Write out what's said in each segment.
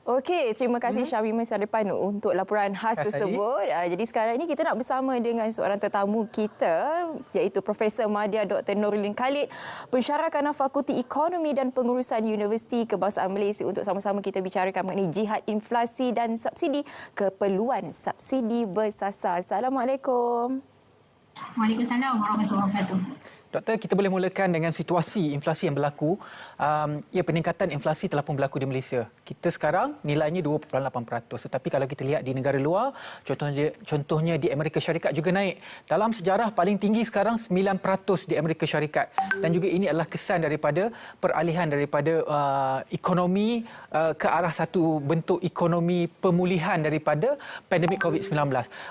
Okey, terima kasih Syamimah Saripanu untuk laporan khas tersebut. Jadi sekarang ini kita nak bersama dengan seorang tetamu kita iaitu Profesor Madya Dr. Nurulin Khalid, pensyarah kanan Fakulti Ekonomi dan Pengurusan Universiti Kebangsaan Malaysia untuk sama-sama kita bicarakan mengenai jihad inflasi dan subsidi, keperluan subsidi bersasar. Assalamualaikum. Waalaikumsalam warahmatullahi wabarakatuh. Doktor, kita boleh mulakan dengan situasi inflasi yang berlaku. Peningkatan inflasi telah pun berlaku di Malaysia. Kita sekarang nilainya 2.8%. Tetapi kalau kita lihat di negara luar, contohnya di Amerika Syarikat juga naik. Dalam sejarah paling tinggi sekarang 9% di Amerika Syarikat. Dan juga ini adalah kesan daripada peralihan daripada ekonomi ke arah satu bentuk ekonomi pemulihan daripada pandemik COVID-19.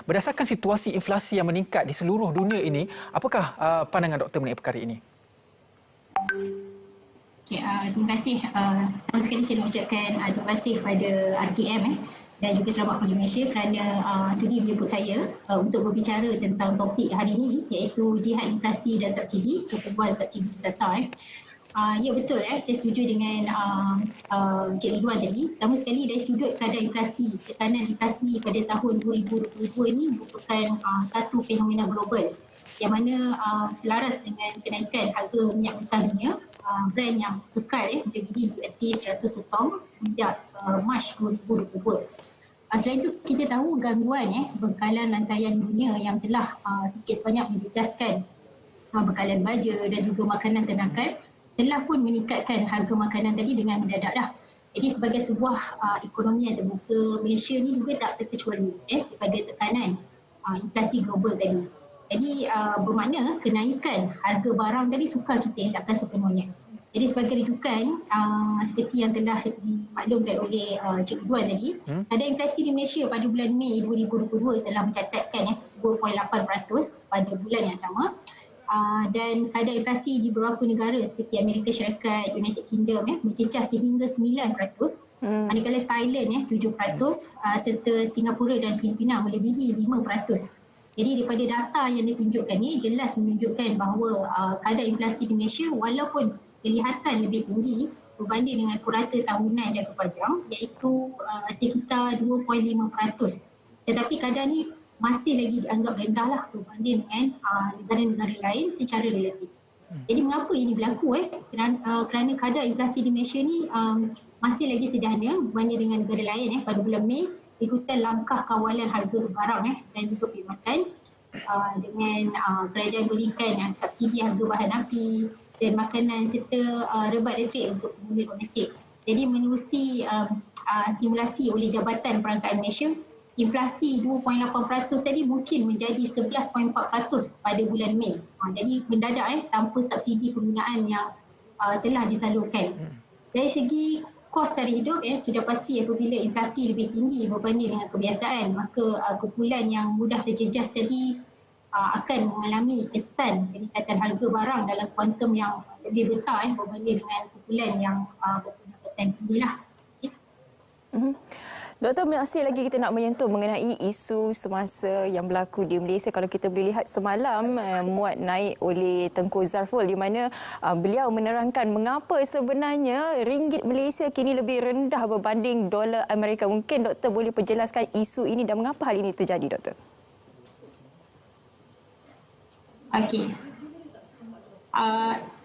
Berdasarkan situasi inflasi yang meningkat di seluruh dunia ini, apakah pandangan doktor mengenai perkara ini? Okay, terima kasih. Pertama sekali saya nak ucapkan terima kasih kepada RTM dan juga Selamat Pagi Malaysia kerana sudi menjemput saya untuk berbicara tentang topik hari ini iaitu jihad inflasi dan subsidi, keperluan subsidi bersasar. Ya betul, saya setuju dengan Encik Ridwan tadi. Pertama sekali dari sudut kadar inflasi, tekanan inflasi pada tahun 2022 ini merupakan satu fenomena global yang mana selaras dengan kenaikan harga minyak mentah dunia, Brent yang kekal melebihi USD 100 setong semenjak Mac 2022. Selain itu, kita tahu gangguan bekalan rantaian dunia yang telah sikit sebanyak menjejaskan bekalan baja dan juga makanan ternakan telah pun meningkatkan harga makanan tadi dengan mendadak dah. Jadi sebagai sebuah ekonomi yang terbuka, Malaysia ni juga tak terkecuali daripada tekanan inflasi global tadi. Jadi bermakna kenaikan harga barang tadi sukar kita elakkan sepenuhnya. Jadi sebagai rujukan, seperti yang telah dimaklumkan oleh Cik Ridwan tadi, kadar inflasi di Malaysia pada bulan Mei 2022 telah mencatatkan 2.8% pada bulan yang sama. Dan kadar inflasi di beberapa negara seperti Amerika Syarikat, United Kingdom mencecah sehingga 9%, manakala Thailand 7%, serta Singapura dan Filipina melebihi 5%. Jadi daripada data yang ditunjukkan ni jelas menunjukkan bahawa kadar inflasi di Malaysia walaupun kelihatan lebih tinggi berbanding dengan purata tahunan jangka panjang iaitu sekitar 2.5%. Tetapi kadar ni masih lagi dianggap rendah lah berbanding dengan negara-negara lain secara relatif. Jadi mengapa ini berlaku? Kerana kadar inflasi di Malaysia ni masih lagi sederhana berbanding dengan negara lain pada bulan Mei ikutan langkah kawalan harga barang dan juga perkhidmatan dengan kerajaan berikan subsidi harga bahan api dan makanan serta rebat elektrik untuk pengguna domestik. Jadi menerusi simulasi oleh Jabatan Perangkaan Malaysia, inflasi 2.8% tadi mungkin menjadi 11.4% pada bulan Mei. Jadi mendadak tanpa subsidi penggunaan yang telah disalurkan. Dari segi kos sara hidup sudah pasti apabila inflasi lebih tinggi berbanding dengan kebiasaan, maka kumpulan yang mudah terjejas tadi akan mengalami kesan peningkatan harga barang dalam kuantum yang lebih besar berbanding dengan kumpulan yang berpendapatan tinggi lah. Doktor, masih lagi kita nak menyentuh mengenai isu semasa yang berlaku di Malaysia. Kalau kita boleh lihat semalam muat naik oleh Tengku Zarful di mana beliau menerangkan mengapa sebenarnya ringgit Malaysia kini lebih rendah berbanding dolar Amerika. Mungkin doktor boleh perjelaskan isu ini dan mengapa hal ini terjadi, doktor? Okey.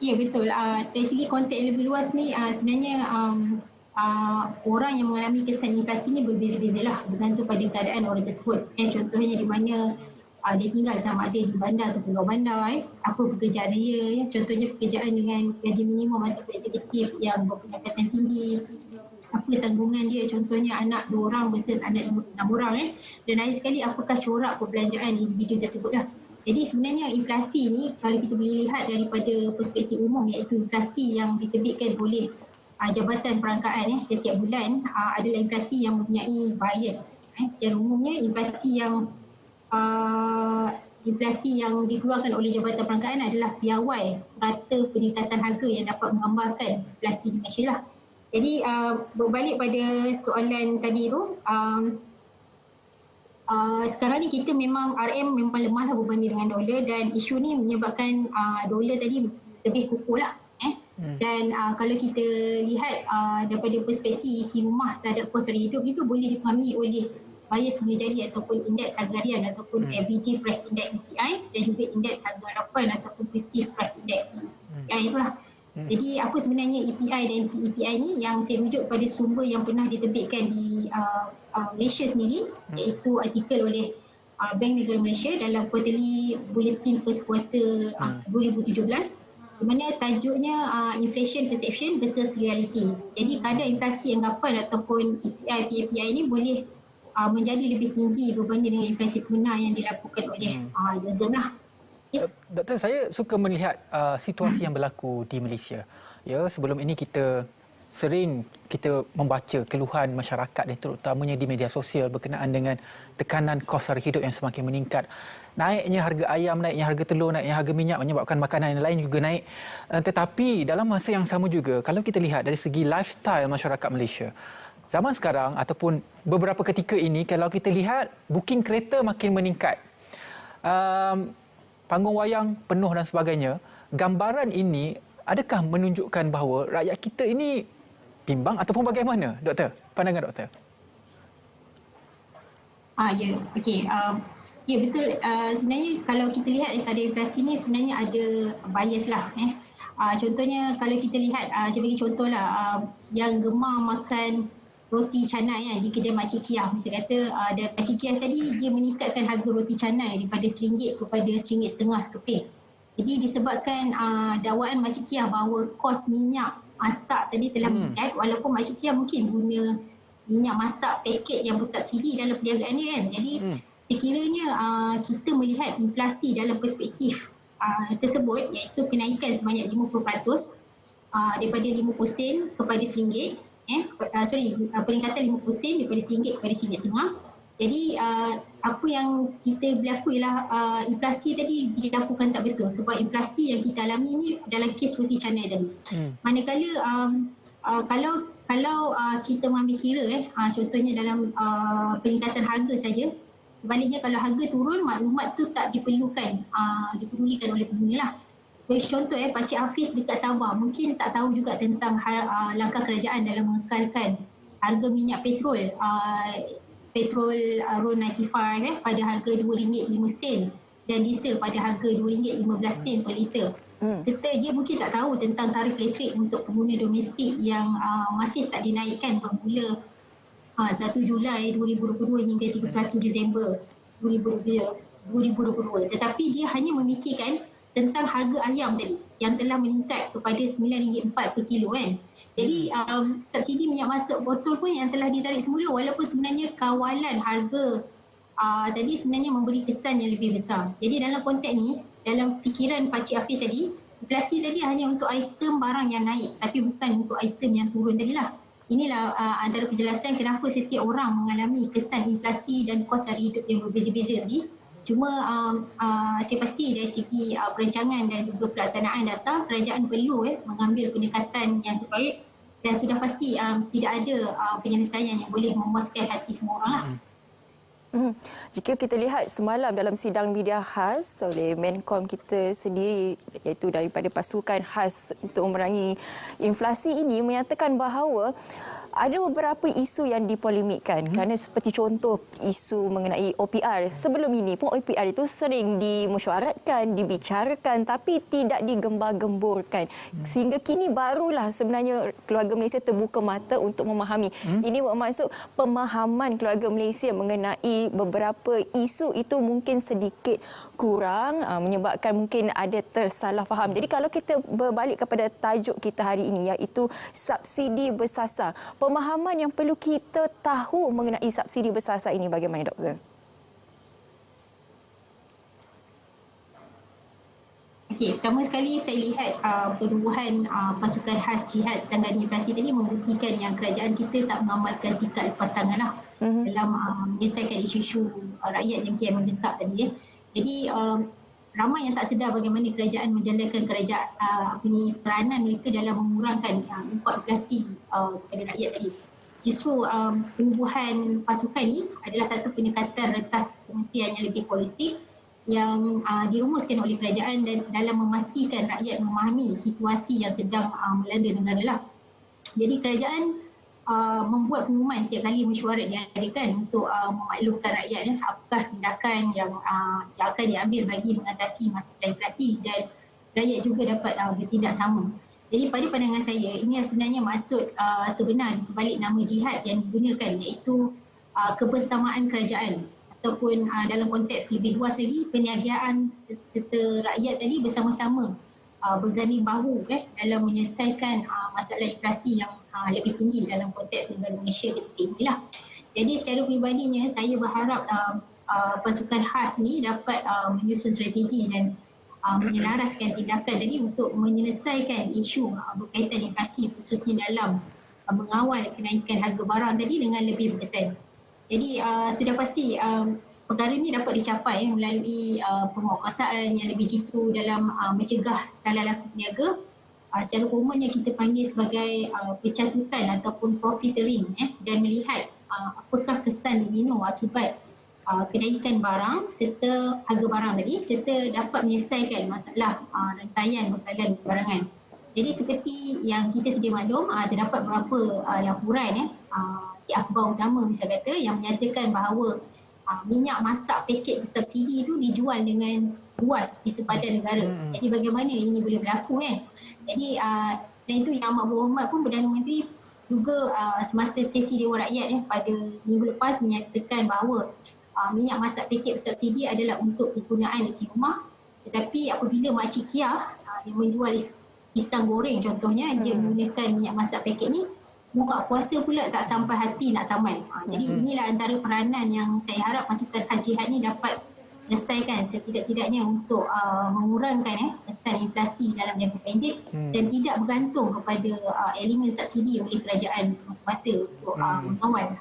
Ya betul. Dari segi konteks yang lebih luas ni sebenarnya orang yang mengalami kesan inflasi ini berbeza-beza lah bergantung pada keadaan orang tersebut. Contohnya di mana dia tinggal sama ada di bandar atau luar bandar, apa pekerjaan dia, contohnya pekerjaan dengan gaji minimum ataupun eksekutif yang berpendapatan tinggi, apa tanggungan dia, contohnya anak 2 orang versus anak 6 orang dan lain sekali apakah corak perbelanjaan individu tersebut lah. Jadi sebenarnya inflasi ni kalau kita boleh lihat daripada perspektif umum iaitu inflasi yang diterbitkan oleh Jabatan Perangkaan setiap bulan adalah inflasi yang mempunyai bias. Secara umumnya inflasi yang dikeluarkan oleh Jabatan Perangkaan adalah piawai rata peningkatan harga yang dapat menggambarkan inflasi di Malaysia lah. Jadi berbalik pada soalan tadi tu, sekarang ni kita memang RM memang lemah lah berbanding dengan dolar dan isu ni menyebabkan dolar tadi lebih kukuh lah. Dan kalau kita lihat daripada perspektif isi rumah terhadap kos hari hidup itu boleh dipengaruhi oleh bias boleh jadi ataupun indeks harga harian ataupun everyday price index EPI dan juga indeks harga harapan ataupun perceived price index PEPI itulah. Jadi apa sebenarnya EPI dan PEPI ni yang saya rujuk pada sumber yang pernah diterbitkan di Malaysia sendiri, iaitu artikel oleh Bank Negara Malaysia dalam quarterly bulletin first quarter 2017, di mana tajuknya inflation perception versus reality. Jadi kadar inflasi anggapan ataupun EPI PEPI ini boleh menjadi lebih tinggi berbanding dengan inflasi sebenar yang dilakukan oleh Lozum lah. Doktor, saya suka melihat situasi yang berlaku di Malaysia. Ya, sebelum ini kita sering membaca keluhan masyarakat dan terutamanya di media sosial berkenaan dengan tekanan kos sara hidup yang semakin meningkat. Naiknya harga ayam, naiknya harga telur, naiknya harga minyak menyebabkan makanan yang lain juga naik. Tetapi dalam masa yang sama juga, kalau kita lihat dari segi lifestyle masyarakat Malaysia, zaman sekarang ataupun beberapa ketika ini, kalau kita lihat booking kereta makin meningkat. Panggung wayang penuh dan sebagainya. Gambaran ini adakah menunjukkan bahawa rakyat kita ini bimbang ataupun bagaimana, doktor? Pandangan doktor? Ya, okey. Ya, betul. Sebenarnya kalau kita lihat kadar inflasi ni sebenarnya ada bias lah. Contohnya kalau kita lihat, saya bagi contoh lah, yang gemar makan roti canai di kedai Makcik Kiah, misalnya kata, dan Makcik Kiah tadi dia meningkatkan harga roti canai daripada RM1 kepada RM1.50 sekeping. Jadi disebabkan dakwaan Makcik Kiah bahawa kos minyak masak tadi telah meningkat, walaupun Makcik Kiah mungkin guna minyak masak paket yang bersubsidi dalam perniagaan dia kan. Jadi sekiranya kita melihat inflasi dalam perspektif tersebut, iaitu kenaikan sebanyak 50% daripada RM50 kepada RM1, peningkatan 50% daripada RM1 kepada RM1.50. Jadi apa yang kita berlaku ialah inflasi tadi dilakukan tak betul, sebab inflasi yang kita alami ni dalam kes roti canai tadi. Manakala kalau kita mengambil kira contohnya dalam peningkatan harga saja, sebaliknya kalau harga turun, maklumat tu tak diperlukan oleh pengguna lah. Sebagai contoh, Pakcik Hafiz dekat Sabah mungkin tak tahu juga tentang langkah kerajaan dalam mengekalkan harga minyak petrol RON 95 pada harga RM2.05 dan diesel pada harga RM2.15 per liter. Serta dia mungkin tak tahu tentang tarif elektrik untuk pengguna domestik yang masih tak dinaikkan bermula 1 Julai 2022 hingga 31 Disember 2022. Tetapi dia hanya memikirkan tentang harga ayam tadi yang telah meningkat kepada RM9.4 per kilo kan. Jadi subsidi minyak masak botol pun yang telah ditarik semula, walaupun sebenarnya kawalan harga tadi sebenarnya memberi kesan yang lebih besar. Jadi dalam konteks ni, dalam fikiran Pakcik Hafiz tadi, inflasi tadi hanya untuk item barang yang naik tapi bukan untuk item yang turun tadilah. Inilah antara penjelasan kenapa setiap orang mengalami kesan inflasi dan kos hari hidup yang berbeza-beza tadi. Cuma saya pasti dari segi perancangan dan juga pelaksanaan dasar, kerajaan perlu mengambil pendekatan yang terbaik dan sudah pasti tidak ada penyelesaian yang boleh memuaskan hati semua orang lah. Jika kita lihat semalam dalam sidang media khas oleh Menkom kita sendiri, iaitu daripada pasukan khas untuk memerangi inflasi ini, menyatakan bahawa ada beberapa isu yang dipolemikkan kerana seperti contoh isu mengenai OPR. Sebelum ini pun OPR itu sering dimesyuaratkan, dibicarakan tapi tidak digembar-gemburkan. Sehingga kini barulah sebenarnya keluarga Malaysia terbuka mata untuk memahami. Ini bermaksud pemahaman keluarga Malaysia mengenai beberapa isu itu mungkin sedikit kurang, menyebabkan mungkin ada tersalah faham. Jadi kalau kita berbalik kepada tajuk kita hari ini, iaitu subsidi bersasar. Pemahaman yang perlu kita tahu mengenai subsidi bersasar ini bagaimana, doktor? Okey, pertama sekali saya lihat perubahan pasukan khas jihad tangani inflasi tadi membuktikan yang kerajaan kita tak mengamalkan sikap lepas tangan lah dalam menyelesaikan isu-isu rakyat yang kian mendesak tadi. Jadi ramai yang tak sedar bagaimana kerajaan menjalankan peranan mereka dalam mengurangkan impak inflasi kepada rakyat tadi. Justru penubuhan pasukan ini adalah satu pendekatan retas kementerian yang lebih holistik dirumuskan oleh kerajaan dan dalam memastikan rakyat memahami situasi yang sedang melanda negara lah. Jadi kerajaan membuat pengumuman setiap kali mesyuarat diadakan untuk memaklumkan rakyat apakah tindakan yang akan diambil bagi mengatasi masalah inflasi dan rakyat juga dapat bertindak sama. Jadi pada pandangan saya ini sebenarnya maksud sebenar di sebalik nama jihad yang digunakan, iaitu kebersamaan kerajaan ataupun dalam konteks lebih luas lagi peniagaan serta rakyat tadi bersama-sama berganding bahu dalam menyelesaikan masalah inflasi yang lebih tinggi dalam konteks negara Malaysia ketika inilah. Jadi secara peribadinya saya berharap pasukan khas ni dapat menyusun strategi dan menyelaraskan tindakan tadi untuk menyelesaikan isu berkaitan inflasi khususnya dalam mengawal kenaikan harga barang tadi dengan lebih berkesan. Jadi sudah pasti perkara ini dapat dicapai melalui penguatkuasaan yang lebih jitu dalam mencegah salah laku peniaga. Secara umumnya kita panggil sebagai pencatutan ataupun profiteering dan melihat apakah kesan domino akibat kenaikan barang serta harga barang tadi serta dapat menyelesaikan masalah rantaian bekalan barangan. Jadi seperti yang kita sedia maklum, terdapat beberapa laporan di akhbar utama misal kata yang menyatakan bahawa minyak masak paket bersubsidi itu dijual dengan luas di sepadan negara. Jadi bagaimana ini boleh berlaku Jadi selain itu Yang Amat Berhormat pun Perdana Menteri juga semasa sesi Dewan Rakyat pada minggu lepas menyatakan bahawa minyak masak paket bersubsidi adalah untuk kegunaan isi rumah. Tetapi apabila Makcik Kia yang menjual pisang goreng contohnya, dia menggunakan minyak masak paket ni, buka puasa pula tak sampai hati nak saman. Jadi inilah antara peranan yang saya harap pasukan khas jihad ni dapat selesaikan setidak-tidaknya untuk mengurangkan kesan inflasi dalam jangka pendek dan tidak bergantung kepada elemen subsidi oleh kerajaan semata-mata untuk mengawal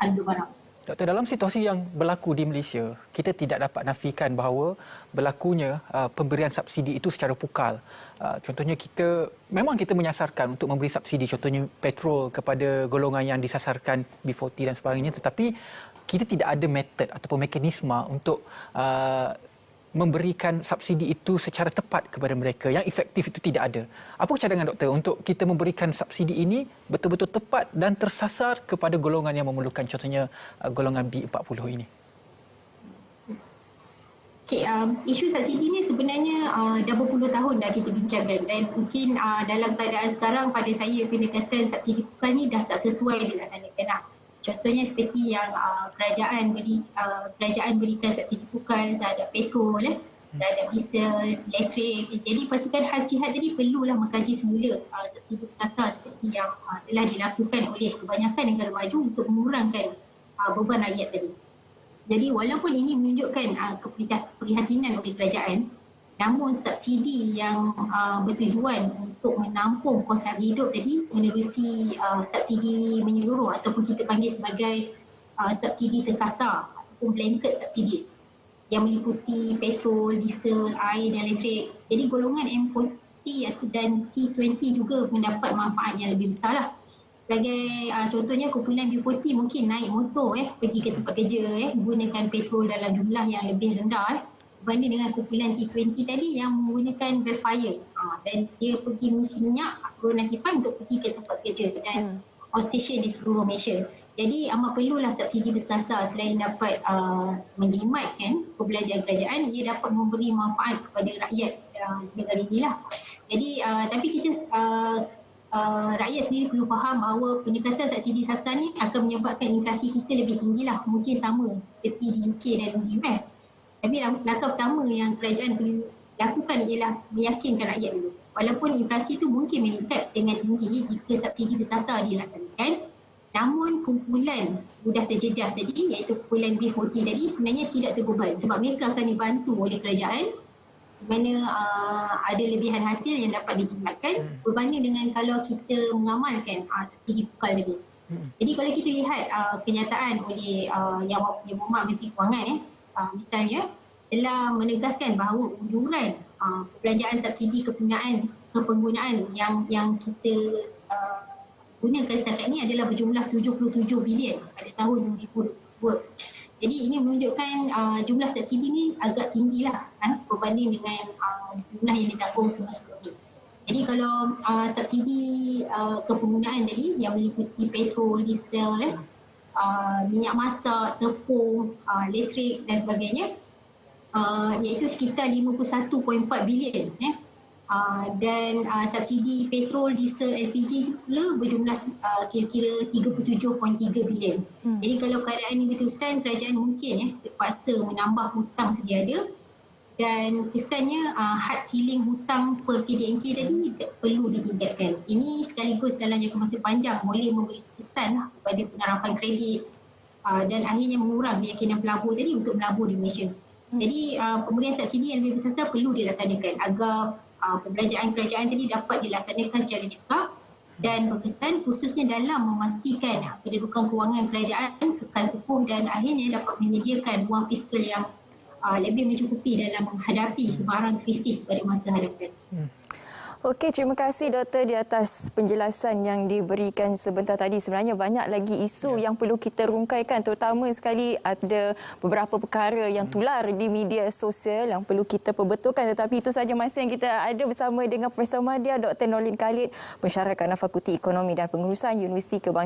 harga barang. Doktor, dalam situasi yang berlaku di Malaysia, kita tidak dapat nafikan bahawa berlakunya pemberian subsidi itu secara pukal. Contohnya memang kita menyasarkan untuk memberi subsidi, contohnya petrol kepada golongan yang disasarkan B40 dan sebagainya, tetapi kita tidak ada metod ataupun mekanisme untuk memberikan subsidi itu secara tepat kepada mereka. Yang efektif itu tidak ada. Apa cadangan doktor untuk kita memberikan subsidi ini betul-betul tepat dan tersasar kepada golongan yang memerlukan, contohnya golongan B40 ini? Isu subsidi ni sebenarnya dah berpuluh tahun dah kita bincangkan dan mungkin dalam keadaan sekarang pada saya pendekatan subsidi pukal ni dah tak sesuai dilaksanakan. Contohnya seperti yang kerajaan berikan subsidi pukal terhadap petrol, terhadap diesel, elektrik. Jadi pasukan khas jihad tadi perlulah mengkaji semula subsidi bersasar seperti yang telah dilakukan oleh kebanyakan negara maju untuk mengurangkan beban rakyat tadi. Jadi walaupun ini menunjukkan keprihatinan oleh kerajaan, namun subsidi yang bertujuan untuk menampung kos harga hidup tadi menerusi subsidi menyeluruh ataupun kita panggil sebagai subsidi tersasar ataupun blanket subsidies yang meliputi petrol, diesel, air dan elektrik. Jadi golongan M40 dan T20 juga mendapat manfaat yang lebih besar lah. Sebagai contohnya kumpulan B40 mungkin naik motor pergi ke tempat kerja menggunakan petrol dalam jumlah yang lebih rendah berbanding dengan kumpulan T20 tadi yang menggunakan Belfire dan dia pergi mengisi minyak Pro95 untuk pergi ke tempat kerja dan outstation di seluruh Malaysia. Jadi amat perlulah subsidi bersasar selain dapat menjimatkan perbelanjaan kerajaan, ia dapat memberi manfaat kepada rakyat negara inilah. Jadi tapi kita rakyat sendiri perlu faham bahawa pendekatan subsidi sasar ni akan menyebabkan inflasi kita lebih tinggi lah, mungkin sama seperti di UK dan di US. Tapi langkah pertama yang kerajaan perlu lakukan ialah meyakinkan rakyat dulu. Walaupun inflasi itu mungkin meningkat dengan tinggi jika subsidi bersasar dilaksanakan, namun kumpulan mudah terjejas tadi iaitu kumpulan B40 tadi sebenarnya tidak terbeban sebab mereka akan dibantu oleh kerajaan di mana ada lebihan hasil yang dapat dijimatkan berbanding dengan kalau kita mengamalkan subsidi pukal tadi. Jadi kalau kita lihat kenyataan oleh Yang Berhormat Menteri Kewangan misalnya telah menegaskan bahawa unjuran perbelanjaan subsidi kepenggunaan yang kita gunakan setakat ini adalah berjumlah 77 bilion pada tahun 2022. Jadi ini menunjukkan jumlah subsidi ni agak tinggilah berbanding dengan jumlah yang ditanggung semasa COVID. Jadi kalau subsidi kepenggunaan tadi yang meliputi petrol, diesel, minyak masak, tepung, elektrik dan sebagainya, iaitu sekitar 51.4 bilion. Dan subsidi petrol, diesel, LPG pula berjumlah kira-kira 37.3 bilion. Jadi kalau keadaan ini berterusan, kerajaan mungkin terpaksa menambah hutang sedia ada, dan kesannya had ceiling hutang per KDNK tadi perlu ditingkatkan. Ini sekaligus dalam jangka masa panjang boleh memberi kesan kepada penerapan kredit dan akhirnya mengurang keyakinan pelabur tadi untuk melabur di Malaysia. Jadi pemberian subsidi yang lebih bersasar perlu dilaksanakan agar pembelanjaan kerajaan tadi dapat dilaksanakan secara cekap dan berkesan, khususnya dalam memastikan kedudukan kewangan kerajaan kekal kukuh dan akhirnya dapat menyediakan ruang fiskal yang lebih mencukupi dalam menghadapi sebarang krisis pada masa hadapan. Okey, terima kasih Doktor di atas penjelasan yang diberikan sebentar tadi. Sebenarnya banyak lagi isu yang perlu kita rungkaikan, terutama sekali ada beberapa perkara yang tular di media sosial yang perlu kita perbetulkan. Tetapi itu sahaja masa yang kita ada bersama dengan Profesor Madya Dr. Nordin Khalid, Pensyarah Fakulti Ekonomi dan Pengurusan Universiti Kebangsaan